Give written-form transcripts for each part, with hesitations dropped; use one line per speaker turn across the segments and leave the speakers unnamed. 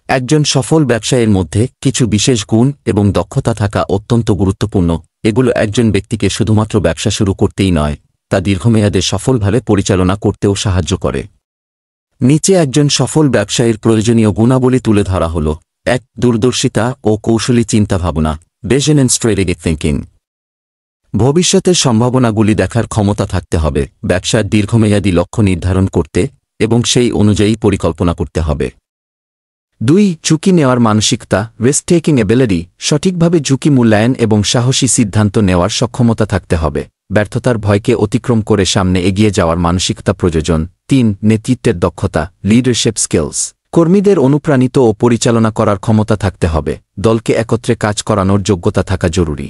একজন সফল ব্যবসায়ীর মধ্যে কিছু বিশেষ গুণ এবং দক্ষতা থাকা অত্যন্ত গুরুত্বপূর্ণ। এগুলো একজন ব্যক্তিকে শুধুমাত্র ব্যবসা শুরু করতেই নয়, তা দীর্ঘমেয়াদে সফলভাবে পরিচালনা করতেও সাহায্য করে। নিচে একজন সফল ব্যবসায়ীর প্রয়োজনীয় গুণাবলী তুলে ধরা হল। ১. দূরদর্শিতা ও কৌশলী চিন্তাভাবনা, ভিশন অ্যান্ড স্ট্র্যাটেজিক থিংকিং। ভবিষ্যতের সম্ভাবনাগুলি দেখার ক্ষমতা থাকতে হবে, ব্যবসার দীর্ঘমেয়াদী লক্ষ্য নির্ধারণ করতে এবং সেই অনুযায়ী পরিকল্পনা করতে হবে। ২. ঝুঁকি নেওয়ার মানসিকতা, রিস্ক টেকিং এবিলিটি, সঠিকভাবে ঝুঁকি মূল্যায়ন এবং সাহসী সিদ্ধান্ত নেওয়ার সক্ষমতা থাকতে হবে, ব্যর্থতার ভয়কে অতিক্রম করে সামনে এগিয়ে যাওয়ার মানসিকতা প্রয়োজন। ৩. নেতৃত্বের দক্ষতা, লিডারশিপ স্কিলস, কর্মীদের অনুপ্রাণিত ও পরিচালনা করার ক্ষমতা থাকতে হবে, দলকে একত্রে কাজ করানোর যোগ্যতা থাকা জরুরি।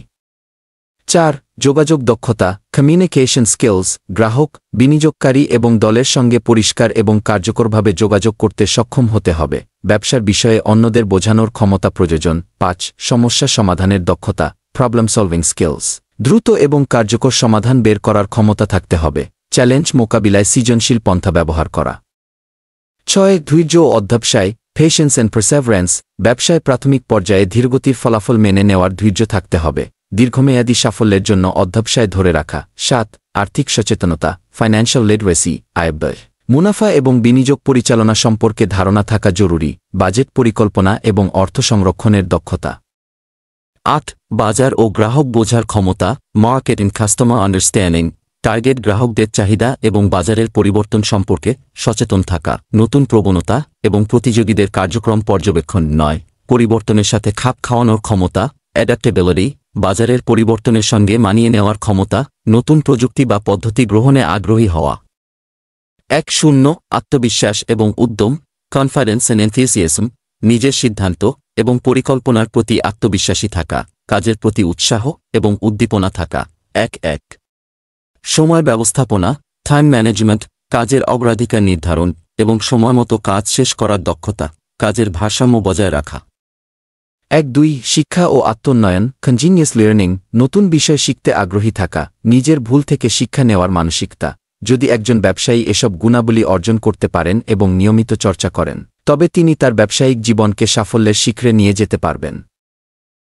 ৪. যোগাযোগ দক্ষতা, কমিউনিকেশন স্কিলস, গ্রাহক, বিনিয়োগকারী এবং দলের সঙ্গে পরিষ্কার এবং কার্যকরভাবে যোগাযোগ করতে সক্ষম হতে হবে, ব্যবসার বিষয়ে অন্যদের বোঝানোর ক্ষমতা প্রয়োজন। ৫. সমস্যা সমাধানের দক্ষতা, প্রবলেম সলভিং স্কিলস, দ্রুত এবং কার্যকর সমাধান বের করার ক্ষমতা থাকতে হবে, চ্যালেঞ্জ মোকাবিলায় সৃজনশীল পন্থা ব্যবহার করা। ৬. ধৈর্য ও অধ্যবসায়, পেশেন্স অ্যান্ড পারসেভারেন্স, ব্যবসায় প্রাথমিক পর্যায়ে ধীরগতির ফলাফল মেনে নেওয়ার ধৈর্য থাকতে হবে, দীর্ঘমেয়াদী সাফল্যের জন্য অধ্যবসায় ধরে রাখা। ৭. আর্থিক সচেতনতা, ফাইন্যান্সিয়াল লিটারেসি, আয়, মুনাফা এবং বিনিয়োগ পরিচালনা সম্পর্কে ধারণা থাকা জরুরি, বাজেট পরিকল্পনা এবং অর্থ সংরক্ষণের দক্ষতা। ৮. বাজার ও গ্রাহক বোঝার ক্ষমতা, market and customer understanding, target গ্রাহকদের চাহিদা এবং বাজারের পরিবর্তন সম্পর্কে সচেতন থাকা, নতুন প্রবণতা এবং প্রতিযোগীদের কার্যক্রম পর্যবেক্ষণ নয়, পরিবর্তনের সাথে খাপ খাওয়ানোর ক্ষমতা, অ্যাডাপ্টেবিলিটি, বাজারের পরিবর্তনের সঙ্গে মানিয়ে নেওয়ার ক্ষমতা, নতুন প্রযুক্তি বা পদ্ধতি গ্রহণে আগ্রহী হওয়া। ১. আত্মবিশ্বাস এবং উদ্যম, কনফিডেন্স অ্যান্ড এনথুসিয়াজম, নিজের সিদ্ধান্ত এবং পরিকল্পনার প্রতি আত্মবিশ্বাসী থাকা, কাজের প্রতি উৎসাহ এবং উদ্দীপনা থাকা। ১. সময় ব্যবস্থাপনা, টাইম ম্যানেজমেন্ট, কাজের অগ্রাধিকার নির্ধারণ এবং সময়মতো কাজ শেষ করার দক্ষতা, কাজের ভারসাম্য বজায় রাখা। ১. শিক্ষা ও আত্মোন্নয়ন, কন্টিনিউয়াস লার্নিং, নতুন বিষয় শিখতে আগ্রহী থাকা, নিজের ভুল থেকে শিক্ষা নেওয়ার মানসিকতা। যদি একজন ব্যবসায়ী এসব গুণাবলী অর্জন করতে পারেন এবং নিয়মিত চর্চা করেন, তবে তিনি তার ব্যবসায়িক জীবনকে সাফল্যের শিখরে নিয়ে যেতে পারবেন।